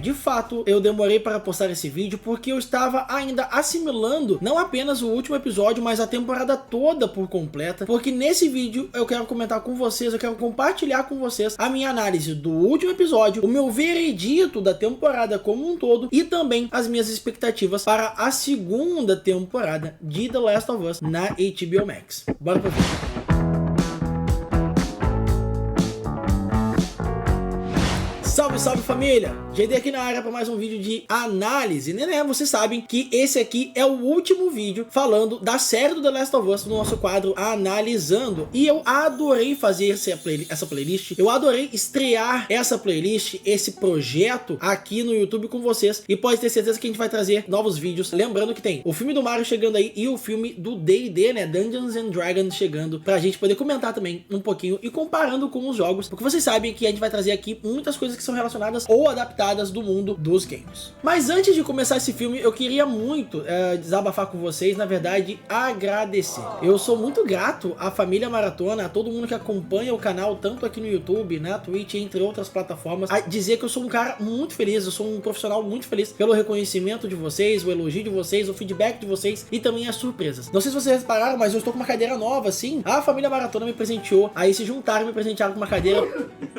De fato, eu demorei para postar esse vídeo porque eu estava ainda assimilando não apenas o último episódio, mas a temporada toda por completa, porque nesse vídeo eu quero comentar com vocês, eu quero compartilhar com vocês a minha análise do último episódio, o meu veredito da temporada como um todo e também as minhas expectativas para a segunda temporada de The Last of Us na HBO Max. Bora pro vídeo. Salve, salve família! GD aqui na área para mais um vídeo de análise, né? Vocês sabem que esse aqui é o último vídeo falando da série do The Last of Us no nosso quadro Analisando. E eu adorei fazer essa playlist, eu adorei estrear essa playlist, esse projeto aqui no YouTube com vocês. E pode ter certeza que a gente vai trazer novos vídeos. Lembrando que tem o filme do Mario chegando aí e o filme do D&D, né? Dungeons and Dragons chegando pra gente poder comentar também um pouquinho e comparando com os jogos. Porque vocês sabem que a gente vai trazer aqui muitas coisas que são relacionadas ou adaptadas do mundo dos games. Mas antes de começar esse filme, eu queria muito desabafar com vocês, na verdade, agradecer. Eu sou muito grato à família Maratona, a todo mundo que acompanha o canal, tanto aqui no YouTube, na Twitch, entre outras plataformas, a dizer que eu sou um cara muito feliz, eu sou um profissional muito feliz pelo reconhecimento de vocês, o elogio de vocês, o feedback de vocês e também as surpresas. Não sei se vocês repararam, mas eu estou com uma cadeira nova, assim. A família Maratona me presenteou, aí se juntaram e me presentearam com uma cadeira.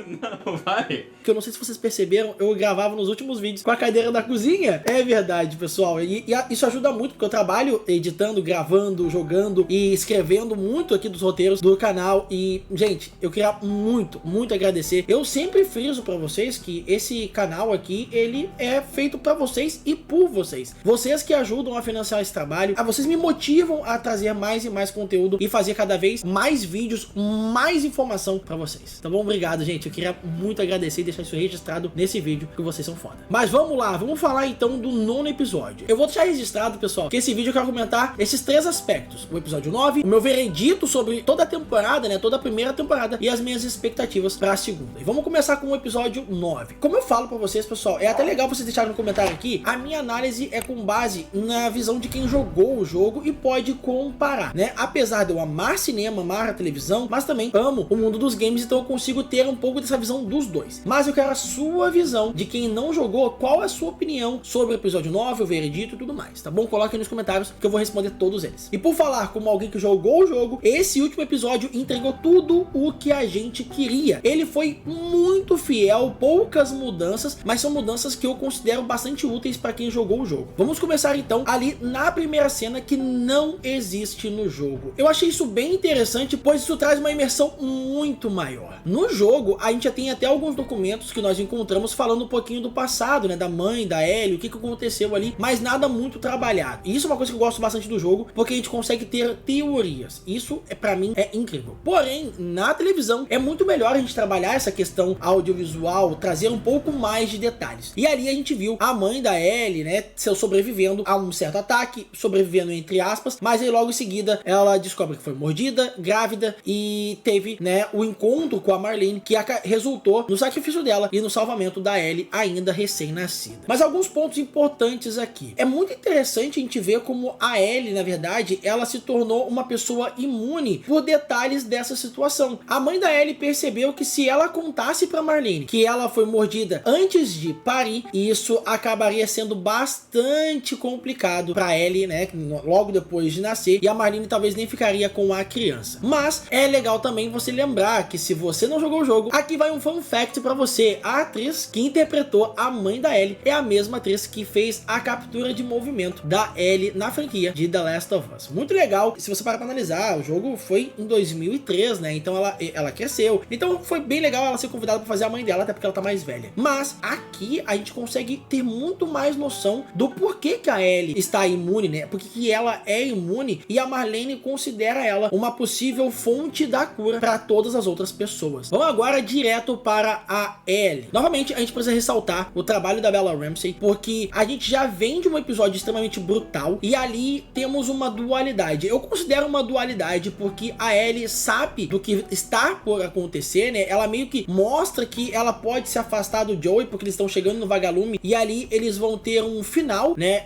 Não, vai. Que eu não sei se vocês perceberam, eu gravava nos últimos vídeos com a cadeira da cozinha. É verdade, pessoal. E isso ajuda muito, porque eu trabalho editando, gravando, jogando e escrevendo muito aqui dos roteiros do canal. E, gente, eu queria muito agradecer. Eu sempre friso pra vocês que esse canal aqui, ele é feito pra vocês e por vocês. Vocês que ajudam a financiar esse trabalho, vocês me motivam a trazer mais e mais conteúdo e fazer cada vez mais vídeos, mais informação pra vocês. Tá bom? Obrigado, gente. Eu queria muito agradecer e deixar isso registrado nesse vídeo, que vocês são foda. Mas vamos lá, vamos falar então do 9º episódio. Eu vou deixar registrado, pessoal, que esse vídeo eu quero comentar esses 3 aspectos: o episódio 9, o meu veredito sobre toda a temporada, né, toda a primeira temporada e as minhas expectativas para a segunda. E vamos começar com o episódio 9. Como eu falo pra vocês, pessoal, é até legal vocês deixarem no comentário aqui, a minha análise é com base na visão de quem jogou o jogo e pode comparar, né? Apesar de eu amar cinema, amar a televisão, mas também amo o mundo dos games, então eu consigo ter um pouco dessa visão dos dois. Mas eu quero a sua visão de quem não jogou, qual é a sua opinião sobre o episódio 9, o veredito e tudo mais, tá bom? Coloque aí nos comentários que eu vou responder todos eles. E por falar como alguém que jogou o jogo, esse último episódio entregou tudo o que a gente queria. Ele foi muito fiel, poucas mudanças, mas são mudanças que eu considero bastante úteis para quem jogou o jogo. Vamos começar então ali na primeira cena que não existe no jogo. Eu achei isso bem interessante, pois isso traz uma imersão muito maior. No jogo, a gente já tem até alguns documentos que nós encontramos falando um pouquinho do passado, né, da mãe, da Ellie, o que aconteceu ali, mas nada muito trabalhado. E isso é uma coisa que eu gosto bastante do jogo, porque a gente consegue ter teorias. Isso, pra mim, é incrível. Porém, na televisão, é muito melhor a gente trabalhar essa questão audiovisual, trazer um pouco mais de detalhes. E ali a gente viu a mãe da Ellie, né, sobrevivendo a um certo ataque, sobrevivendo entre aspas, mas aí logo em seguida ela descobre que foi mordida, grávida e teve, né, o encontro com a Marlene, que resultou no sacrifício dela e no salvamento da Ellie ainda recém-nascida. Mas alguns pontos importantes aqui. É muito interessante a gente ver como a Ellie, na verdade, ela se tornou uma pessoa imune por detalhes dessa situação. A mãe da Ellie percebeu que se ela contasse pra Marlene que ela foi mordida antes de parir, isso acabaria sendo bastante complicado pra Ellie, né, logo depois de nascer, e a Marlene talvez nem ficaria com a criança. Mas é legal também você lembrar que se você não jogou o jogo, aqui vai um fun fact pra você. A atriz que interpretou a mãe da Ellie é a mesma atriz que fez a captura de movimento da Ellie na franquia de The Last of Us. Muito legal. Se você parar pra analisar, o jogo foi em 2003, né? Então ela cresceu. Então foi bem legal ela ser convidada pra fazer a mãe dela, até porque ela tá mais velha. Mas aqui a gente consegue ter muito mais noção do porquê que a Ellie está imune, né? Porque que ela é imune e a Marlene considera ela uma possível fonte da cura para todas as outras pessoas. Vamos agora direto para a Ellie. Novamente, a gente precisa ressaltar o trabalho da Bella Ramsey, porque a gente já vem de um episódio extremamente brutal e ali temos uma dualidade. Eu considero uma dualidade porque a Ellie sabe do que está por acontecer, né? Ela meio que mostra que ela pode se afastar do Joey porque eles estão chegando no vagalume e ali eles vão ter um final, né?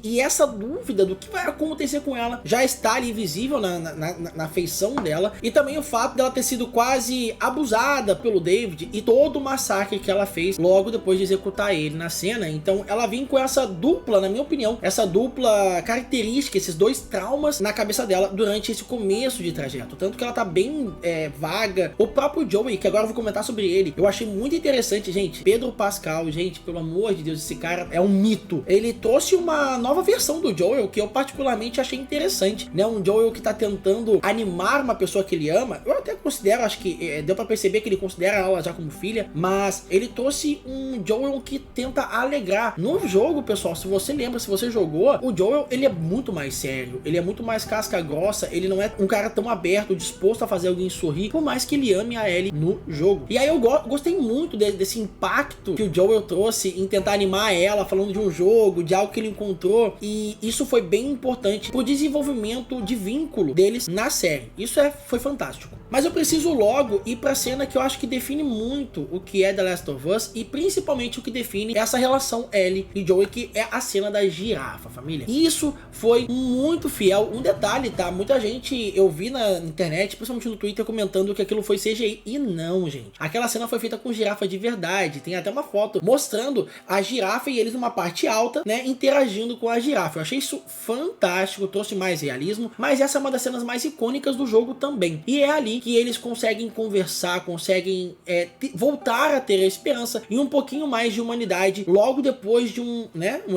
E essa dúvida do que vai acontecer com ela já está ali visível na feição dela, e também o fato dela ter sido quase abusada pelo David e todo o massacre massacre que ela fez logo depois de executar ele na cena. Então ela vem com essa dupla, na minha opinião, essa dupla característica, esses dois traumas na cabeça dela durante esse começo de trajeto. Tanto que ela tá bem vaga. O próprio Joey, que agora eu vou comentar sobre ele, eu achei muito interessante, gente. Pedro Pascal, gente, pelo amor de Deus, esse cara é um mito. Ele trouxe uma nova versão do Joel que eu particularmente achei interessante, né? Um Joel que tá tentando animar uma pessoa que ele ama. Eu até considero, acho que deu pra perceber que ele considera ela já como filha, mas ele trouxe um Joel que tenta alegrar. No jogo, pessoal, se você lembra, se você jogou, o Joel, ele é muito mais sério, ele é muito mais casca grossa, ele não é um cara tão aberto, disposto a fazer alguém sorrir, por mais que ele ame a Ellie no jogo. E aí eu gostei muito desse impacto que o Joel trouxe em tentar animar ela, falando de um jogo, de algo que ele encontrou, e isso foi bem importante pro desenvolvimento de vínculo deles na série. Isso foi fantástico. Mas eu preciso logo ir pra cena que eu acho que define muito o que é The Last of Us, e principalmente o que define essa relação Ellie e Joey, que é a cena da girafa, família. E isso foi muito fiel. Um detalhe, tá? Muita gente, eu vi na internet, principalmente no Twitter, comentando que aquilo foi CGI, e não, gente. Aquela cena foi feita com girafa de verdade. Tem até uma foto mostrando a girafa e eles numa parte alta, né, interagindo com a girafa. Eu achei isso fantástico, trouxe mais realismo, mas essa é uma das cenas mais icônicas do jogo também. E é ali que eles conseguem conversar, conseguem voltar a ter a esperança e um pouquinho mais de humanidade logo depois de um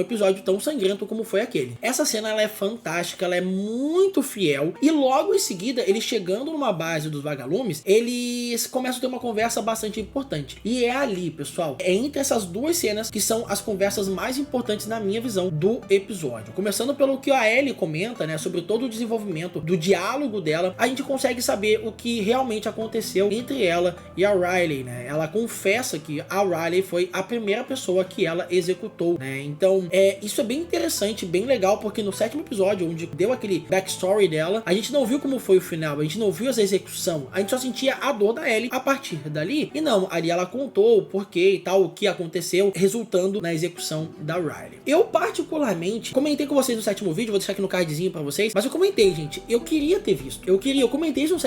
episódio tão sangrento como foi aquele. Essa cena, ela é fantástica, ela é muito fiel, e logo em seguida, eles chegando numa base dos vagalumes, eles começam a ter uma conversa bastante importante. E é ali, pessoal, é entre essas duas cenas que são as conversas mais importantes na minha visão do episódio. Começando pelo que a Ellie comenta, né, sobre todo o desenvolvimento do diálogo dela, a gente consegue saber o que realmente aconteceu entre ela e a Riley, né? Ela confessa que a Riley foi a primeira pessoa que ela executou, né? Então, isso é bem interessante, bem legal, porque no 7º episódio, onde deu aquele backstory dela, a gente não viu como foi o final, a gente não viu essa execução, a gente só sentia a dor da Ellie a partir dali, e não, ali ela contou o porquê e tal, o que aconteceu, resultando na execução da Riley. Eu particularmente, comentei com vocês no 7º vídeo, vou deixar aqui no cardzinho pra vocês, mas eu comentei, gente, eu queria ter visto, eu comentei isso no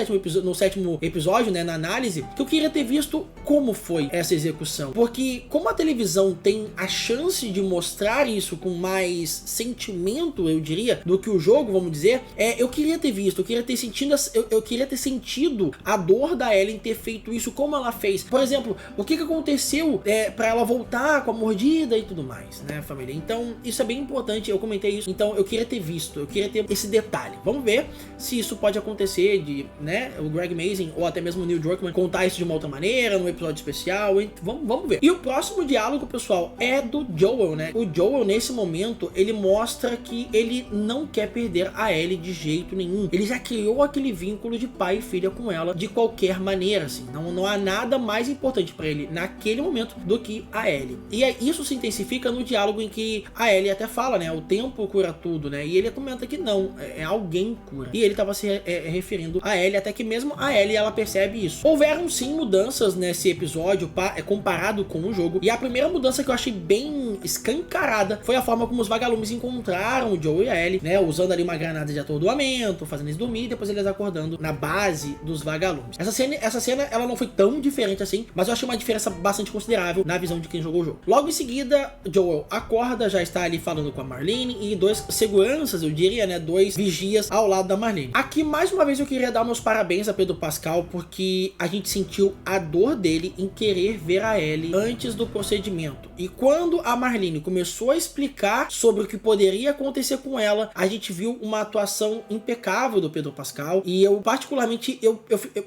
7º episódio, né, na análise, que eu queria ter visto como foi essa execução, porque como a televisão tem a chance de mostrar isso com mais sentimento, eu diria, do que o jogo, vamos dizer, eu queria ter visto, eu queria ter sentido a dor da Ellie em ter feito isso, como ela fez. Por exemplo, o que aconteceu pra ela voltar com a mordida e tudo mais, né, família? Então, isso é bem importante, eu comentei isso, então eu queria ter visto, eu queria ter esse detalhe. Vamos ver se isso pode acontecer né, o Greg Mazin ou até mesmo o Neil Druckmann contar isso de uma outra maneira, num episódio especial, vamos ver. E o próximo diálogo, pessoal, é do Joel, né? O Joel, nesse momento, ele mostra que ele não quer perder a Ellie de jeito nenhum. Ele já criou aquele vínculo de pai e filha com ela de qualquer maneira, assim. Não há nada mais importante pra ele naquele momento do que a Ellie. E isso se intensifica no diálogo em que a Ellie até fala, né? O tempo cura tudo, né? E ele comenta que não, alguém cura. E ele tava se referindo a Ellie, até que mesmo a Ellie, ela percebe isso. Houveram sim mudanças nesse episódio comparado com o jogo, e a primeira mudança que eu achei bem escancarada foi a forma como os vagalumes encontraram o Joel e a Ellie, né, usando ali uma granada de atordoamento, fazendo eles dormir, e depois eles acordando na base dos vagalumes. Essa cena, ela não foi tão diferente assim, mas eu achei uma diferença bastante considerável na visão de quem jogou o jogo. Logo em seguida, Joel acorda, já está ali falando com a Marlene, e dois seguranças, eu diria, né, dois vigias ao lado da Marlene. Aqui, mais uma vez, eu queria dar meus parabéns a Pedro Pascal, porque a gente sentiu a dor dele em querer ver a Ellie antes do procedimento. E quando a Marlene começou a explicar sobre o que poderia acontecer com ela, a gente viu uma atuação impecável do Pedro Pascal, e eu particularmente,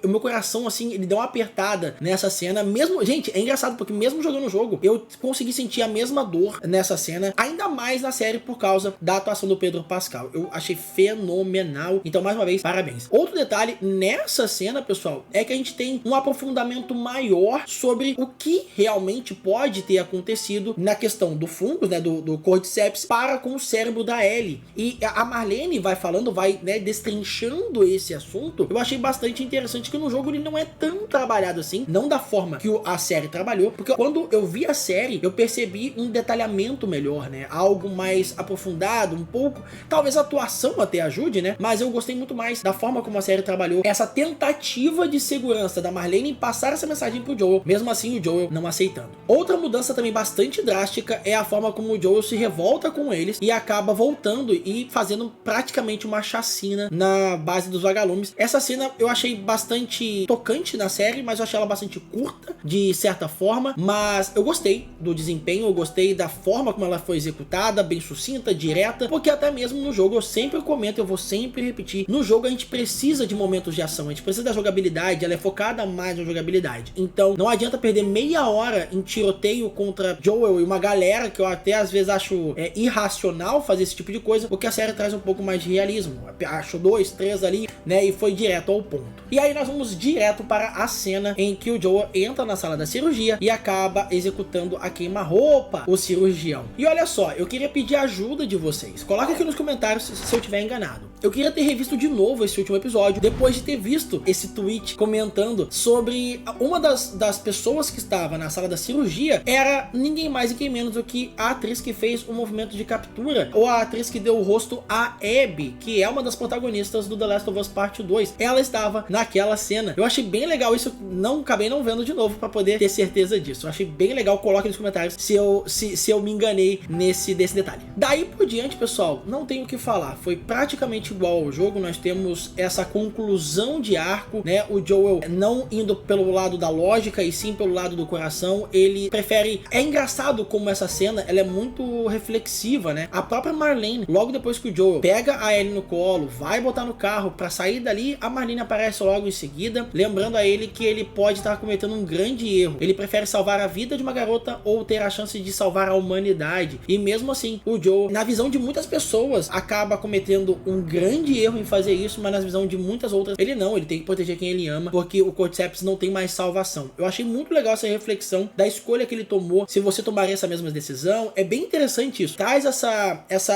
meu coração, assim, ele deu uma apertada nessa cena, mesmo, gente, é engraçado, porque mesmo jogando o jogo, eu consegui sentir a mesma dor nessa cena, ainda mais na série por causa da atuação do Pedro Pascal. Eu achei fenomenal, então mais uma vez, parabéns. Outro detalhe nessa cena, pessoal, é que a gente tem um aprofundamento maior sobre o que realmente pode ter acontecido na questão do fungo, né, do Cordyceps para com o cérebro da Ellie. E a Marlene vai falando, né, destrinchando esse assunto. Eu achei bastante interessante que no jogo ele não é tão trabalhado assim, não da forma que a série trabalhou, porque quando eu vi a série, eu percebi um detalhamento melhor, né, algo mais aprofundado, um pouco, talvez a atuação até ajude, né, mas eu gostei muito mais da forma como a série trabalhou essa tensão tentativa de segurança da Marlene em passar essa mensagem pro Joel, mesmo assim o Joel não aceitando. Outra mudança também bastante drástica é a forma como o Joel se revolta com eles e acaba voltando e fazendo praticamente uma chacina na base dos vagalumes. Essa cena eu achei bastante tocante na série, mas eu achei ela bastante curta, de certa forma, mas eu gostei do desempenho, eu gostei da forma como ela foi executada, bem sucinta, direta, porque até mesmo no jogo eu sempre comento, eu vou sempre repetir, no jogo a gente precisa de momentos de ação, a gente precisa da jogabilidade, ela é focada mais na jogabilidade. Então não adianta perder meia hora em tiroteio contra Joel e uma galera que eu até às vezes acho irracional fazer esse tipo de coisa, porque a série traz um pouco mais de realismo. Acho 2, 3 ali, né, e foi direto ao ponto. E aí nós vamos direto para a cena em que o Joel entra na sala da cirurgia e acaba executando a queima-roupa, o cirurgião. E olha só, eu queria pedir ajuda de vocês. Coloca aqui nos comentários se eu tiver enganado. Eu queria ter revisto de novo esse último episódio, depois de ter visto esse tweet comentando sobre uma das pessoas que estava na sala da cirurgia, era ninguém mais e ninguém menos do que a atriz que fez o movimento de captura, ou a atriz que deu o rosto a Abby, que é uma das protagonistas do The Last of Us Part 2. Ela estava naquela cena. Eu achei bem legal isso, acabei não vendo de novo para poder ter certeza disso. Eu achei bem legal, coloque nos comentários se eu me enganei desse detalhe. Daí por diante, pessoal, não tenho o que falar. Foi praticamente igual ao jogo. Nós temos essa conclusão de arco, né? O Joel não indo pelo lado da lógica e sim pelo lado do coração. Ele prefere... É engraçado como essa cena, ela é muito reflexiva, né? A própria Marlene, logo depois que o Joel pega a Ellie no colo, vai botar no carro para sair dali, a Marlene aparece logo em seguida, lembrando a ele que ele pode estar cometendo um grande erro. Ele prefere salvar a vida de uma garota ou ter a chance de salvar a humanidade. E mesmo assim, o Joel, na visão de muitas pessoas, acaba cometendo um grande erro em fazer isso, mas na visão de muitas outras, ele tem que proteger quem ele ama, porque o Cordyceps não tem mais salvação. Eu achei muito legal essa reflexão da escolha que ele tomou, se você tomaria essa mesma decisão. É bem interessante isso. Traz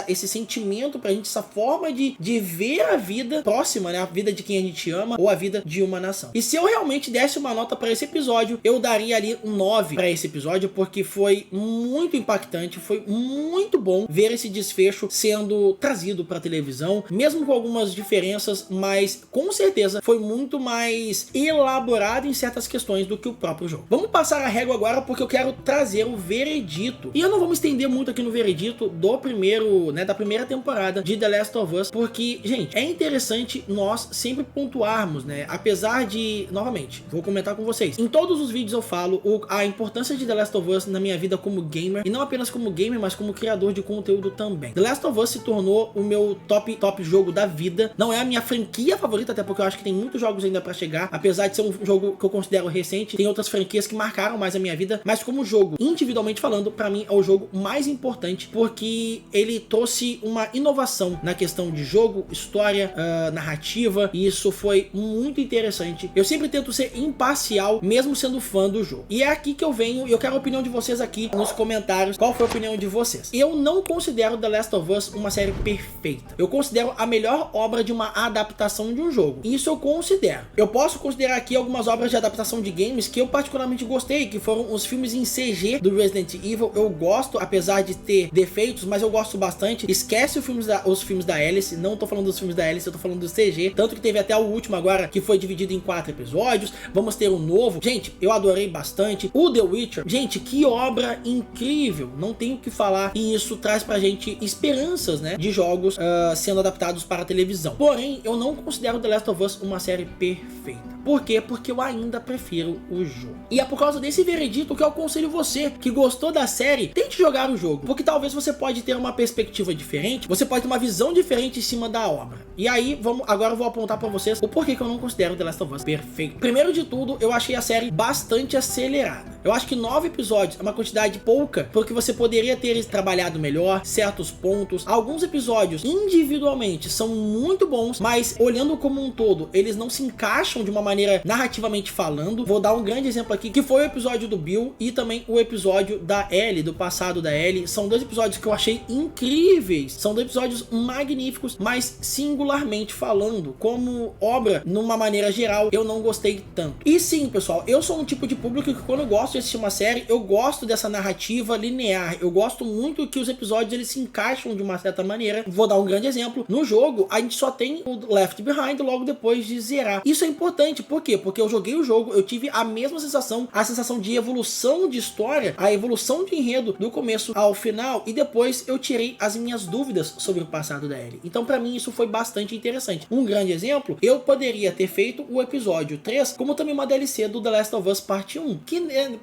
esse sentimento pra gente, essa forma de ver a vida próxima, né? A vida de quem a gente ama ou a vida de uma nação. E se eu realmente desse uma nota pra esse episódio, eu daria ali um 9 pra esse episódio, porque foi muito impactante, foi muito bom ver esse desfecho sendo trazido pra televisão, mesmo com algumas diferenças, mas com certeza foi muito mais elaborado em certas questões do que o próprio jogo. Vamos passar a régua agora, porque eu quero trazer o veredito. E eu não vou me estender muito aqui no veredito do primeiro, né, da primeira temporada de The Last of Us, porque, gente, é interessante nós sempre pontuarmos, né, apesar de, novamente, vou comentar com vocês, em todos os vídeos eu falo a importância de The Last of Us na minha vida como gamer, e não apenas como gamer, mas como criador de conteúdo também. The Last of Us se tornou o meu top jogo da vida. Não é a minha franquia favorita, até porque eu acho que tem muitos jogos ainda pra chegar, apesar de ser um jogo que eu considero recente, tem outras franquias que marcaram mais a minha vida, mas como jogo, individualmente falando, pra mim é o jogo mais importante, porque ele trouxe uma inovação na questão de jogo, história, narrativa, e isso foi muito interessante. Eu sempre tento ser imparcial, mesmo sendo fã do jogo. E é aqui que eu venho, e eu quero a opinião de vocês aqui nos comentários. Qual foi a opinião de vocês? Eu não considero The Last of Us uma série perfeita. Eu considero a melhor obra de uma adaptação de um jogo. Isso eu considero. Eu posso considerar aqui algumas obras de adaptação de games que eu particularmente gostei, que foram os filmes em CG do Resident Evil. Eu gosto, apesar de ter defeitos, mas eu gosto bastante. Esquece os filmes da Alice, não tô falando dos filmes da Alice, eu tô falando do CG, tanto que teve até o último agora, que foi dividido em 4 episódios. Vamos ter um novo. Gente, eu adorei bastante. O The Witcher, gente, que obra incrível, não tenho o que falar, e isso traz pra gente esperanças, né, de jogos sendo adaptados para a televisão. Porém, eu não considero The Last of Us uma série perfeita. Por quê? Porque eu ainda prefiro o jogo. E é por causa desse veredito que eu aconselho você, que gostou da série, tente jogar o jogo, porque talvez você pode ter uma perspectiva diferente, você pode ter uma visão diferente em cima da obra. E aí, agora eu vou apontar pra vocês o porquê que eu não considero The Last of Us perfeito. Primeiro de tudo, eu achei a série bastante acelerada. Eu acho que 9 episódios é uma quantidade pouca, porque você poderia ter trabalhado melhor certos pontos. Alguns episódios, individualmente, são muito bons, mas olhando como um todo, eles não se encaixam de uma maneira narrativamente falando. Vou dar um grande exemplo aqui, que foi o episódio do Bill e também o episódio da Ellie, do passado da Ellie. São 2 episódios que eu achei incríveis. São 2 episódios magníficos, mas singularmente falando, como obra, numa maneira geral, eu não gostei tanto. E sim, pessoal, eu sou um tipo de público que quando eu gosto de assistir uma série, eu gosto dessa narrativa linear. Eu gosto muito que os episódios eles se encaixam de uma certa maneira. Vou dar um grande exemplo. No jogo, a gente só tem o Left Behind logo depois de zerar. Isso é importante, por quê? Porque eu joguei o jogo, eu tive a mesma sensação, a sensação de evolução de história, a evolução de enredo do começo ao final, e depois eu tirei as minhas dúvidas sobre o passado da Ellie. Então pra mim isso foi bastante interessante. Um grande exemplo, eu poderia ter feito o episódio 3 como também uma DLC do The Last of Us Parte 1.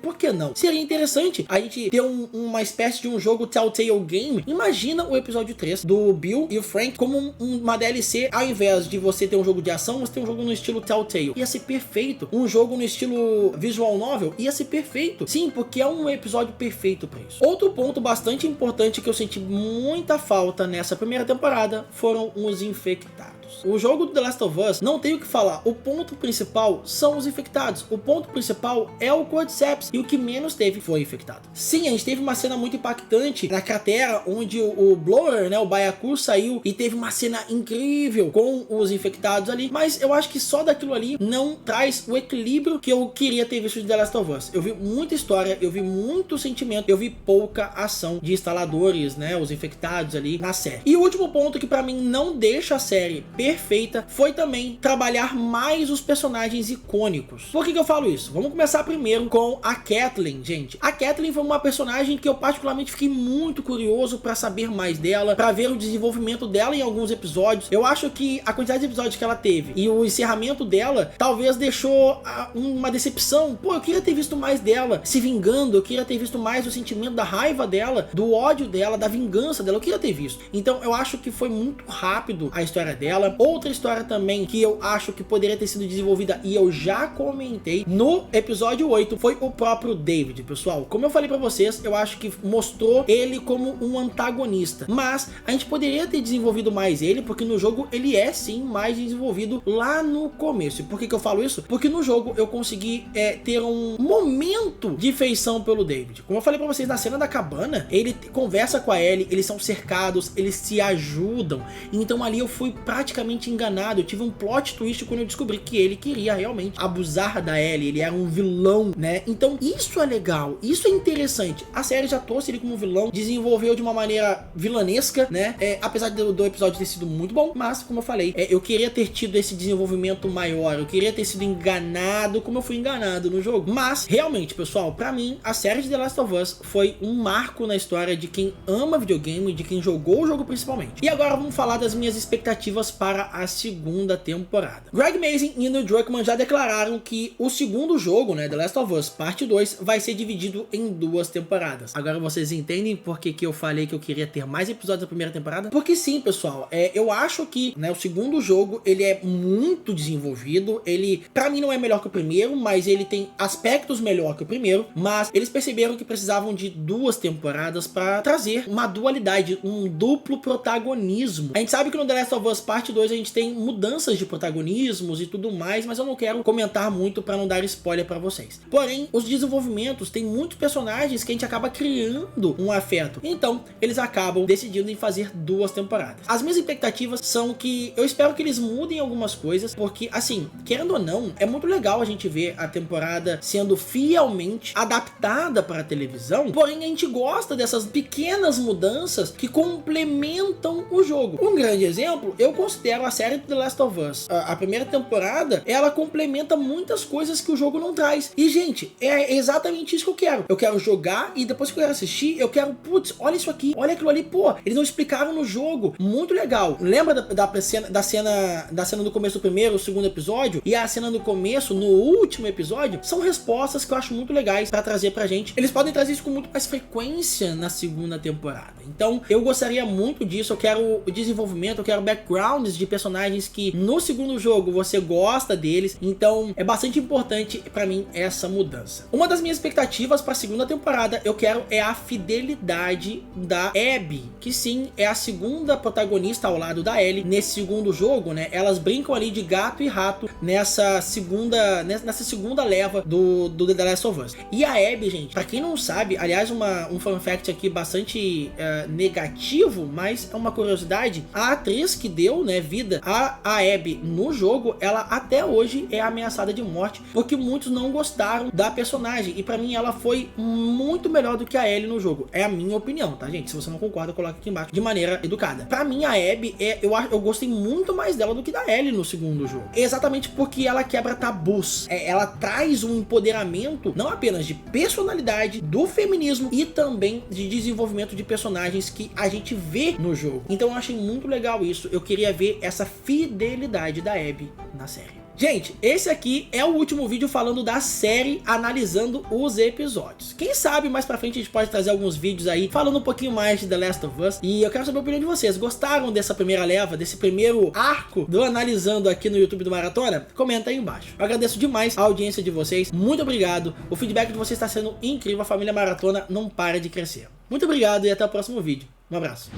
Por que não? Seria interessante a gente ter uma espécie de um jogo Telltale Game. Imagina o episódio 3 do Bill e o Frank como uma DLC, ao invés de você ter um jogo de ação, você tem um jogo no estilo Telltale. Ia ser perfeito. Um jogo no estilo Visual Novel ia ser perfeito. Sim, porque é um episódio perfeito pra isso. Outro ponto bastante importante que eu senti muita falta nessa primeira temporada foram os infectados. O jogo do The Last of Us não tem o que falar. O ponto principal são os infectados. O ponto principal é o Cordyceps. E o que menos teve foi infectado. Sim, a gente teve uma cena muito impactante na cratera, onde o Blower, né, o Baiacu, saiu e teve uma cena incrível com os infectados ali. Mas eu acho que só daquilo ali não traz o equilíbrio que eu queria ter visto de The Last of Us. Eu vi muita história, eu vi muito sentimento, eu vi pouca ação de instaladores, né, os infectados ali na série. E o último ponto que pra mim não deixa a série perfeita foi também trabalhar mais os personagens icônicos. Por que eu falo isso? Vamos começar primeiro com a Caitlyn, gente. A Caitlyn foi uma personagem que eu particularmente fiquei muito curioso pra saber mais dela, pra ver o desenvolvimento dela em alguns episódios. Eu acho que a quantidade de episódios que ela teve e o encerramento dela talvez deixou uma decepção. Pô, eu queria ter visto mais dela se vingando, eu queria ter visto mais o sentimento da raiva dela, do ódio dela, da vingança dela, eu queria ter visto. Então eu acho que foi muito rápido a história dela. Outra história também que eu acho que poderia ter sido desenvolvida e eu já comentei no episódio 8 foi o próprio David, pessoal. Como eu falei pra vocês, eu acho que mostrou ele como um antagonista, mas a gente poderia ter desenvolvido mais ele, porque no jogo ele é sim mais desenvolvido lá no começo. E por que eu falo isso? Porque no jogo eu consegui ter um momento de feição pelo David. Como eu falei pra vocês, na cena da cabana, ele conversa com a Ellie, eles são cercados, eles se ajudam. Então ali eu fui praticamente enganado, eu tive um plot twist quando eu descobri que ele queria realmente abusar da Ellie, ele era um vilão, né? Então isso é legal, isso é interessante. A série já trouxe ele como vilão, desenvolveu de uma maneira vilanesca, né? Apesar do episódio ter sido muito bom, mas como eu falei, eu queria ter tido esse desenvolvimento maior, eu queria ter sido enganado como eu fui enganado no jogo. Mas realmente, pessoal, pra mim a série de The Last of Us foi um marco na história de quem ama videogame, de quem jogou o jogo principalmente. E agora vamos falar das minhas expectativas para a segunda temporada. Greg Mazin e Neil Druckmann já declararam que o segundo jogo, né, The Last of Us Parte 2, vai ser dividido em 2 temporadas. Agora vocês entendem por que eu falei que eu queria ter mais episódios da primeira temporada? Porque sim, pessoal, eu acho que, né, o segundo jogo, ele é muito desenvolvido, ele, pra mim, não é melhor que o primeiro, mas ele tem aspectos melhor que o primeiro, mas eles perceberam que precisavam de 2 temporadas para trazer uma dualidade, um duplo protagonismo. A gente sabe que no The Last of Us Parte 2 a gente tem mudanças de protagonismos e tudo mais, mas eu não quero comentar muito para não dar spoiler para vocês. Porém, os desenvolvimentos tem muitos personagens que a gente acaba criando um afeto. Então, eles acabam decidindo em fazer 2 temporadas. As minhas expectativas são que eu espero que eles mudem algumas coisas, porque, assim, querendo ou não, é muito legal a gente ver a temporada sendo fielmente adaptada para a televisão, porém a gente gosta dessas pequenas mudanças que complementam o jogo. Um grande exemplo, eu considero a série The Last of Us. A primeira temporada, ela complementa muitas coisas que o jogo não traz. E, gente, é exatamente isso que eu quero. Eu quero jogar e depois que eu quero assistir, eu quero, putz, olha isso aqui, olha aquilo ali, pô, eles não explicaram no jogo. Muito legal. Lembra da cena do começo do primeiro, segundo episódio? E a cena do começo, no último episódio, são respostas que eu acho muito legais pra trazer pra gente. Eles podem trazer isso com muito mais frequência na segunda temporada. Então, eu gostaria muito disso. Eu quero o desenvolvimento, eu quero backgrounds de personagens que no segundo jogo você gosta deles. Então, é bastante importante pra mim essa mudança. Uma das minhas expectativas pra segunda temporada, eu quero a fidelidade da Abby, que sim, é a segunda protagonista ao lado da Ellie nesse segundo jogo, né? Elas brincam ali de gato e rato nessa segunda leva do The Last of Us. E a Abby, gente, pra quem não sabe, aliás, um fun fact aqui bastante negativo, mas é uma curiosidade, a atriz que deu, né, vida, a Abby no jogo, ela até hoje é ameaçada de morte, porque muitos não gostaram da personagem, e pra mim ela foi muito melhor do que a Ellie no jogo. É a minha opinião, tá, gente? Se você não concorda, coloca aqui embaixo de maneira educada. Pra mim, a Abby, eu gostei muito mais dela do que da Ellie no segundo jogo. Exatamente porque ela quebra tabus. Ela traz um empoderamento, não apenas de personalidade, do feminismo, e também de desenvolvimento de personagens que a gente vê no jogo. Então eu achei muito legal isso. Eu queria ver essa fidelidade da Abby na série. Gente, esse aqui é o último vídeo falando da série, analisando os episódios. Quem sabe mais pra frente a gente pode trazer alguns vídeos aí falando um pouquinho mais de The Last of Us. E eu quero saber a opinião de vocês. Gostaram dessa primeira leva, desse primeiro arco do Analisando aqui no YouTube do Maratona? Comenta aí embaixo. Eu agradeço demais a audiência de vocês. Muito obrigado. O feedback de vocês está sendo incrível. A família Maratona não para de crescer. Muito obrigado e até o próximo vídeo. Um abraço.